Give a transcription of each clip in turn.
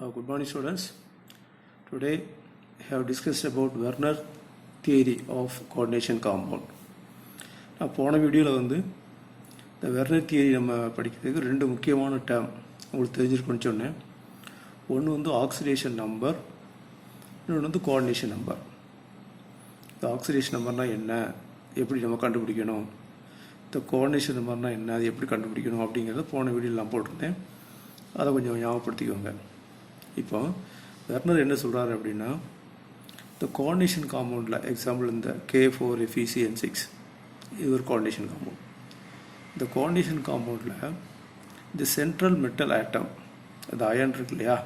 Good morning, students. Today I have discussed about Werner theory of coordination compound. நான் போன வீடியோவில் இந்த Werner theory நம்ம படிக்கிறதுக்கு ரெண்டு முக்கியமான டேர்ம் உங்களுக்கு தெரிஞ்சிருக்குன்னு சொன்னேன். ஒன்று ஆக்சிடேஷன் நம்பர், இன்னொன்று கோஆர்டினேஷன் நம்பர். இந்த ஆக்சிடேஷன் நம்பர்னால் என்ன, எப்படி நம்ம கண்டுபிடிக்கணும், இந்த கோஆர்டினேஷன் நம்பர்னால் என்ன, அது எப்படி கண்டுபிடிக்கணும் அப்படிங்கிறத போன வீடியோவில் நான் போட்டிருந்தேன். அதை கொஞ்சம் ஞாபகப்படுத்திக்கோங்க. இப்போ வெர்னர் என்ன சொல்கிறாரு அப்படின்னா, இந்த கோஆர்டினேஷன் காம்பவுண்டில் எக்ஸாம்பிள் இந்த K4FeCN6 இது ஒரு கோஆர்டினேஷன் காம்பவுண்ட். இந்த கோஆர்டினேஷன் காம்பவுண்டில் இந்த சென்ட்ரல் மெட்டல் ஆட்டம், அந்த அயன் இருக்கு இல்லையா,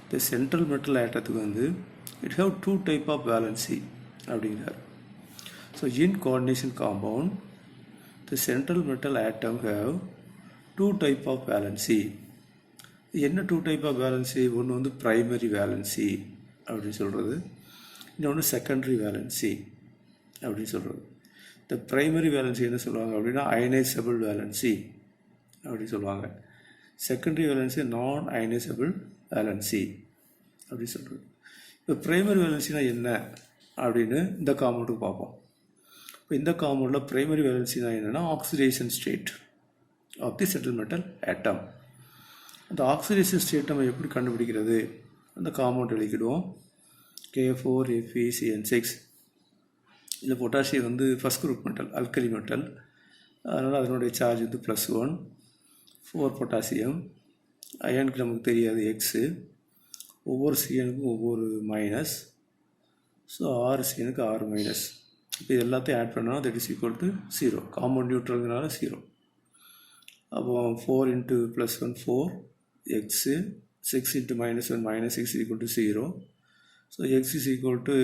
இந்த சென்ட்ரல் மெட்டல் ஆட்டத்துக்கு it have two type of valency அப்படிங்கிறார். So in coordination compound the central metal atom have two type of valency. என்ன டூ டைப் ஆஃப் வேலன்சி? ஒன்று ப்ரைமரி வேலன்சி அப்படின்னு சொல்கிறது, இன்னொன்று செகண்டரி வேலன்சி அப்படின்னு சொல்கிறது. இந்த ப்ரைமரி வேலன்சி என்ன சொல்லுவாங்க அப்படின்னா அயனைசபிள் வேலன்சி அப்படின்னு சொல்லுவாங்க. செகண்டரி வேலன்சி நான் அயனைசபிள் வேலன்சி அப்படின்னு சொல்கிறது. இப்போ ப்ரைமரி வேலன்சினா என்ன அப்படின்னு இந்த காம்பவுண்டுக்கு பார்ப்போம். இப்போ இந்த காம்பவுண்டில் ப்ரைமரி வேலன்சினா என்னென்னா oxidation state of the central metal atom. அந்த ஆக்சிடேஷன் ஸ்டேட் நம்ம எப்படி கண்டுபிடிக்கிறது? அந்த காம்பவுண்ட் எழுதிக்கிடுவோம். K4FeCN6. இந்த potassium first group metal, alkali metal, அதனால் அதனுடைய சார்ஜ் +1. 4 பொட்டாசியம். அயனுக்கு நமக்கு தெரியாது எக்ஸு, ஒவ்வொரு சிஎனுக்கும் ஒவ்வொரு மைனஸ். So 6 சிஎனுக்கு 6 minus. இப்போ இது எல்லாத்தையும் ஆட் பண்ணால் that is equal to 0. Compound நியூட்ரல்னால 0. அப்போ 4 × +1 4 x, 6 × -1 -6 = 0. So x is equal to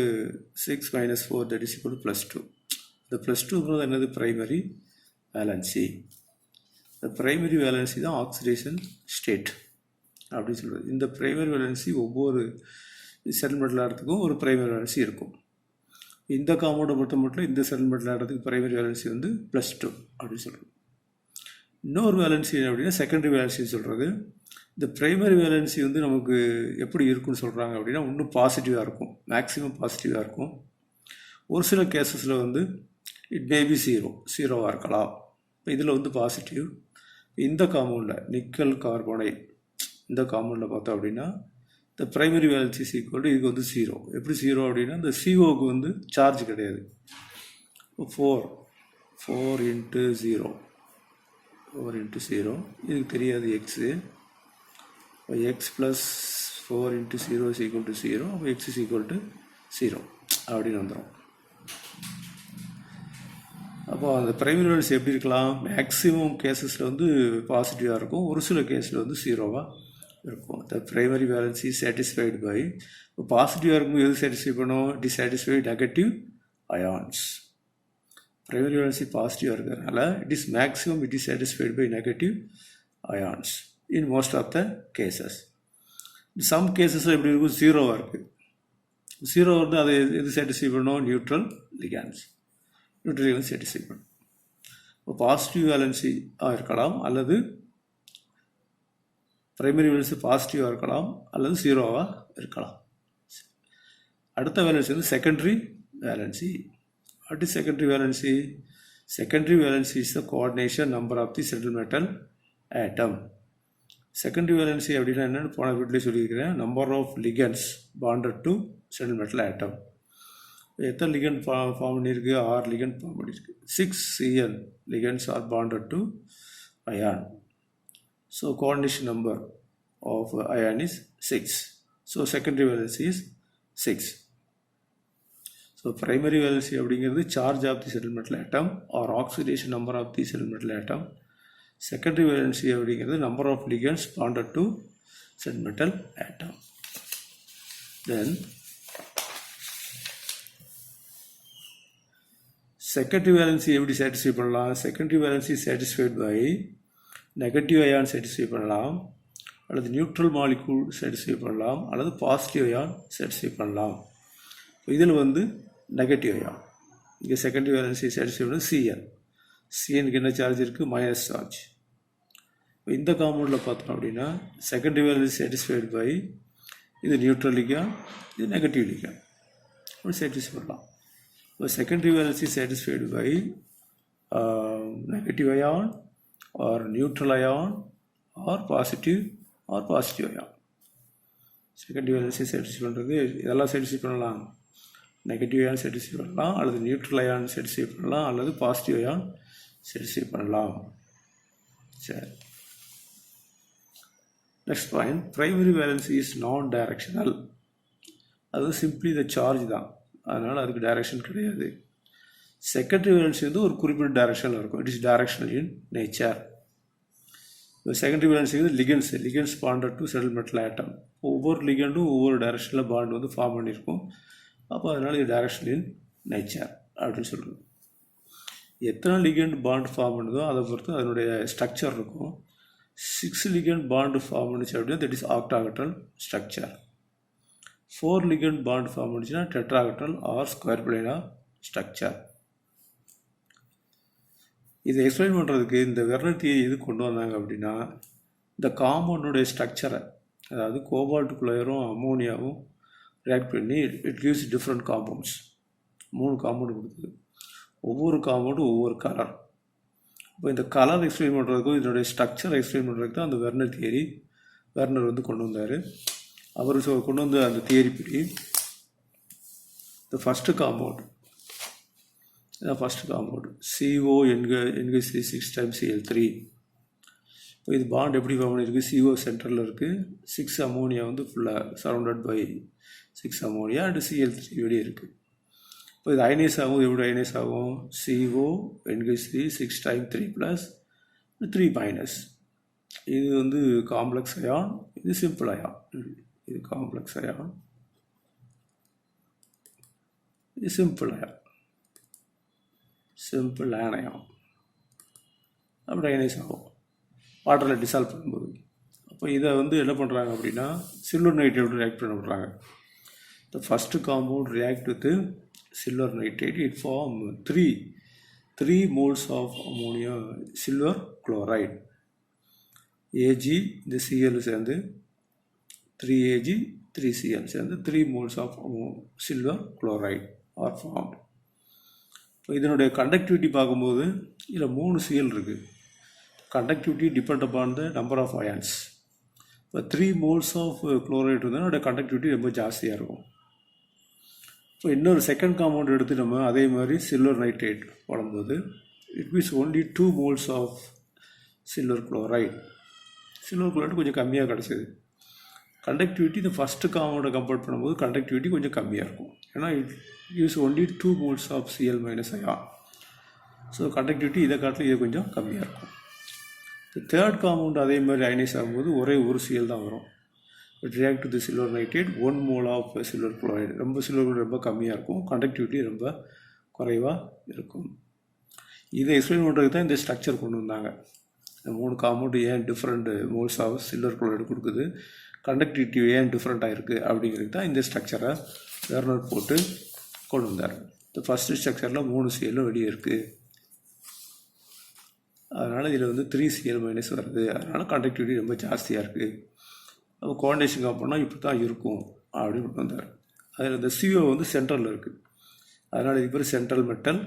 6 - 4, that is equal to +2. The +2 என்னது? Primary valency. இந்த பிரைமரி வேலன்சி தான் ஆக்சிடேஷன் ஸ்டேட் அப்படின்னு சொல்கிறது. இந்த பிரைமரி வேலன்சி ஒவ்வொரு செட்டில்மெண்டல் ஆகிறதுக்கும் ஒரு பிரைமரி வேலன்சி இருக்கும். இந்த காம்பவுண்டை பொறுத்த மட்டும் இந்த செட்டில்மெண்டல் ஆகிறதுக்கு பிரைமரி வேலன்சி +2 அப்படின்னு சொல்கிறது. இன்னொரு வேலன்சி அப்படின்னா செகண்டரி வேலன்சின்னு சொல்கிறது. இந்த ப்ரைமரி வேலன்சி நமக்கு எப்படி இருக்குன்னு சொல்கிறாங்க அப்படின்னா இன்னும் பாசிட்டிவாக இருக்கும், மேக்ஸிமம் பாசிட்டிவாக இருக்கும். ஒரு சில கேசஸில் இட் மேபி ஜீரோவாக இருக்கலாம். இப்போ இதில் பாசிட்டிவ். இந்த காம்பவுண்டில் நிக்கல் கார்போனைட் இந்த காம்பவுண்டில் பார்த்தோம் அப்படின்னா இந்த ப்ரைமரி வேலன்சி ஈக்குவல் டு இதுக்கு 0. எப்படி 0 அப்படின்னா இந்த CO சார்ஜ் கிடையாது. 4 × 0 4 × 0 இதுக்கு தெரியாது x. x + 4 × 0 is equal to 0. அப்போ x is equal to 0 அப்படின்னு வந்துடும். அப்போ அந்த பிரைமரி வேலன்சி எப்படி இருக்கலாம்? மேக்ஸிமம் கேசஸில் பாசிட்டிவாக இருக்கும், ஒரு சில கேஸில் ஜீரோவாக இருக்கும். The primary valency satisfied by, இப்போ பாசிட்டிவாக இருக்கும்போது எது சாட்டிஸ்ஃபை பண்ணும்? Dissatisfied negative ions. Primary valency பாசிட்டிவாக இருக்கிறதுனால it is satisfied by negative ions in most of the cases. Some cases எப்படி இருக்கும்? ஜீரோவாக இருக்குது. ஜீரோ அதை எது சாட்டிஸ்ஃபை பண்ணும்? Neutral ligands. Neutral ligands satisfy பண்ணும். இப்போ பாசிட்டிவ் வேலன்சியாக இருக்கலாம், அல்லது பிரைமரி வேலன்சி பாசிட்டிவாக இருக்கலாம், அல்லது ஜீரோவாக இருக்கலாம். அடுத்த valency secondary valency. What is secondary valency? Secondary valency is the coordination number of the central metal atom. Secondary valency அப்படின்னா என்னென்னு போன வீட்டிலே சொல்லியிருக்கிறேன். Number of ligands bonded to central metal atom. எத்தனை லிகன் ஃபார்ம் பண்ணியிருக்கு? 6 லிகன் ஃபார்ம் பண்ணியிருக்கு. 6 CN ligands are bonded to ion. So coordination number of ion is 6. So secondary valency is 6. So primary valency அப்படிங்கிறது charge of the central metal atom or oxidation number of the central metal atom. Secondary valency அப்படிங்கிறது number of ligands bonded to central metal atom. Then secondary valency எப்படி satisfy பண்ணலாம்? Secondary valency satisfied by negative ion satisfy பண்ணலாம், அல்லது neutral molecule satisfy பண்ணலாம், அல்லது positive ion satisfy பண்ணலாம். இதில் negative ion. இங்கே செகண்டரி வேலன்சி சாட்டிஸ்ஃபை பண்ணது CN. CNக்கு என்ன சார்ஜ் இருக்குது? Minus charge. இந்த காம்பவுண்டில் பார்த்தோம் அப்படின்னா செகண்டரி வேலன்சி சாட்டிஸ்ஃபைடு பை இது நியூட்ரல் லிகான், இது நெகட்டிவ் லிகான். அப்படி சாட்டிஸ்ஃபை பண்ணலாம். இப்போ secondary valency satisfied by negative ion or neutral ion or positive ion. Secondary valency satisfy பண்ணுறது இதெல்லாம் சாட்டிஸ்ஃபை பண்ணலாம். நெகட்டிவ் அயான் சாட்டிஸ்ஃபை பண்ணலாம், அல்லது நியூட்ரல் அயான் சாட்டிஸ்ஃபை பண்ணலாம், அல்லது பாசிட்டிவ் அயான் சாட்டிஸ்ஃபை பண்ணலாம். சரி, next point, primary valency is நான் டைரக்ஷனல். அது சிம்பிளி த சார்ஜ் தான், அதனால் அதுக்கு டைரக்ஷன் கிடையாது. செகண்டரி வேலன்சி வந்து ஒரு குறிப்பிட்ட டைரக்ஷனில் இருக்கும். It is directional in nature. இப்போ செகண்டரி வேலன்சி வந்து ligands bonded to central metal atom. ஒவ்வொரு லிகண்டும் ஒவ்வொரு டைரக்ஷனில் பாண்ட் வந்து ஃபார்ம் பண்ணியிருக்கும். அப்போ அதனால் இது டைரக்ஷனல் இன் நேச்சர் அப்படின்னு சொல்கிறது. எத்தனை லிகண்ட் பாண்ட் ஃபார்ம் பண்ணுதோ அதை பொறுத்து அதனுடைய ஸ்ட்ரக்சர் இருக்கும். 6 லிகண்ட் பாண்ட் ஃபார்ம் பண்ணிச்சு அப்படின்னா that is octahedral structure. 4 ligand bond form பண்ணிச்சுன்னா tetrahedral or square planar structure. இதை எக்ஸ்பிளைன் பண்ணுறதுக்கு இந்த வெர்னர் தியரி எது கொண்டு வந்தாங்க அப்படின்னா, இந்த காம்பவுண்டுடைய ஸ்ட்ரக்சரை, அதாவது கோபால்ட் குளோரைடும் அமோனியாவும் ரியாக்ட் பண்ணி it gives different compounds. 3 compound கொடுக்குது. ஒவ்வொரு காம்பவுண்டும் ஒவ்வொரு கலர். இப்போ இந்த கலர் எக்ஸ்பிளைன் பண்ணுறதுக்கும் இதனுடைய ஸ்ட்ரக்சர் எக்ஸ்பிளைன் பண்ணுறதுக்கு தான் அந்த வெர்னர் தியரி வெர்னர் வந்து கொண்டு வந்தார். அவர் கொண்டு வந்த அந்த தியரி படி இந்த first compound CO NH3 6 times Cl3. இப்போ இது பாண்ட் எப்படி ஃபார்ம் பண்ணியிருக்கு? CO சென்டரில் இருக்குது, 6 அமோனியா வந்து ஃபுல்லாக surrounded by 6 ammonia and Cl3 வெளியே இருக்குது. இப்போ இது அயனைஸ் ஆகும். எப்படி அயனைஸ் ஆகும்? CO NH3 6 times 3 + 3 minus. இது வந்து காம்ப்ளெக்ஸ் அயான், இது சிம்பிள் அயான். இது காம்ப்ளெக்ஸ் அயான், இது சிம்பிள் அயான், சிம்பிள் ஆனயம். அப்படி அயனைஸ் ஆகும் வாட்டரில் டிசால்வ் பண்ணும்போது. அப்போ இதை வந்து என்ன பண்ணுறாங்க அப்படின்னா சில்வர் நைட்ரேட் ரியாக்ட் பண்ண விட்றாங்க. The first compound react with silver nitrate. It form 3 moles of ammonia silver chloride. Ag இந்த Cl சேர்ந்து 3Ag 3Cl சேர்ந்து 3 moles of silver chloride are formed. இப்போ இதனுடைய கண்டக்டிவிட்டி பார்க்கும்போது இதில் 3 Cl இருக்குது. Conductivity depend upon the number of ions. இப்போ 3 moles of chloride இருந்தால் அதோட கண்டக்டிவிட்டி ரொம்ப ஜாஸ்தியாக இருக்கும். இப்போ இன்னொரு செகண்ட் காம்பவுண்ட் எடுத்து நம்ம அதே மாதிரி சில்வர் நைட்ரேட் போடும்போது it means only 2 moles of silver chloride. Silver chloride கொஞ்சம் கம்மியாக கிடச்சிது. கண்டக்டிவிட்டி இந்த ஃபஸ்ட்டு காம்பவுண்டை கம்பேர் பண்ணும்போது கண்டக்டிவிட்டி கொஞ்சம் கம்மியாக இருக்கும். ஏன்னா it use only 2 moles of Cl - ion. So conductivity இதை காட்டில் இது கொஞ்சம் கம்மியாக இருக்கும். தேர்ட் காம்பவுண்ட் அதே மாதிரி அயனைஸ் ஆகும்போது ஒரே ஒரு Cl தான் வரும். It react to silver nitrate 1 mole of silver chloride. Silver chloride ரொம்ப கம்மியாக இருக்கும், கண்டக்டிவிட்டி ரொம்ப குறைவாக இருக்கும். இதை எக்ஸ்பிளைன் பண்ணுறதுக்கு தான் இந்த ஸ்ட்ரக்சர் கொண்டு வந்தாங்க. இந்த 3 காம்பவுண்ட் ஏன் different moles of silver chloride கொடுக்குது, கண்டக்டிவிட்டி ஏன் டிஃப்ரெண்ட்டாக இருக்குது அப்படிங்கிறது தான் இந்த ஸ்ட்ரக்சரை வெர்னர் போட்டு கொண்டு வந்தார். இந்த ஃபஸ்ட்டு ஸ்ட்ரக்சரில் 3 Cl வெளியே இருக்குது. அதனால் இதில் வந்து 3 Cl- வருது. அதனால் கண்டக்டிவிட்டி ரொம்ப ஜாஸ்தியாக இருக்குது. அப்போ கோஆர்டினேஷன் காம்பவுண்ட்னா இப்படி தான் இருக்கும் அப்படின்னு கொண்டு வந்தார். அதில் இந்த CO வந்து சென்ட்ரலில் இருக்குது. அதனால் இது பேர் சென்ட்ரல் மெட்டல்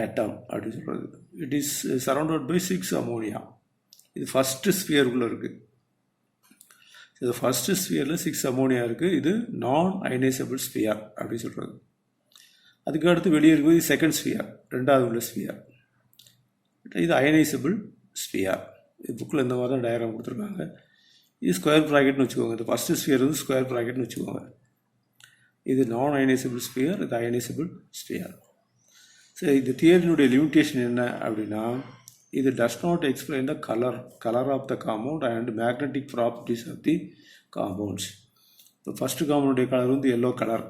ஆட்டம் அப்படின்னு சொல்கிறது. It is surrounded by 6 ammonia. இது ஃபஸ்ட்டு ஸ்பியருக்குள்ளே இருக்குது. இது ஃபஸ்ட்டு ஸ்பியரில் 6 அமோனியா இருக்குது. இது நான் அயனைசபிள் ஸ்பியர் அப்படின்னு சொல்கிறது. அதுக்கு அடுத்து வெளியே இருக்குது செகண்ட் ஸ்பியர், ரெண்டாவது உள்ள ஸ்பியர். இது அயனைசபிள் ஸ்பியர். இது புக்கில் இந்த மாதிரி தான் டயக்ராம் கொடுத்துருக்காங்க. இது ஸ்கொயர் ப்ராக்கெட்னு வச்சுக்கோங்க. இந்த ஃபஸ்ட்டு ஸ்பியர் வந்து ஸ்கொயர் ப்ராக்கெட்னு வச்சுக்கோங்க. இது நான் அயனைசபிள் ஸ்பியர், இது அயனைசபிள் ஸ்பியர். சரி, இந்த தியரினுடைய லிமிட்டேஷன் என்ன அப்படின்னா, இது does not explain the colour of the compound and magnetic properties of the compounds. இப்போ ஃபஸ்ட்டு காம்பவுண்டுடைய கலர் வந்து எல்லோ கலர்,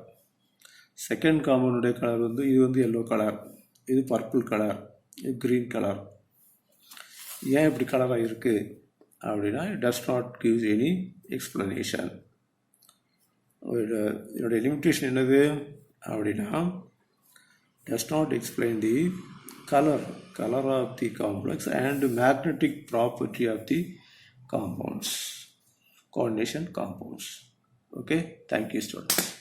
செகண்ட் காம்பவுண்டுடைய கலர் வந்து இது வந்து எல்லோ கலர், இது பர்பிள் கலர், இது க்ரீன் கலர். ஏன் இப்படி கலராக இருக்குது அப்படின்னா it does not gives any explanation. இதனுடைய லிமிட்டேஷன் என்னது அப்படின்னா does not explain the color of the complex and magnetic property of the compounds, coordination compounds. Okay, thank you students.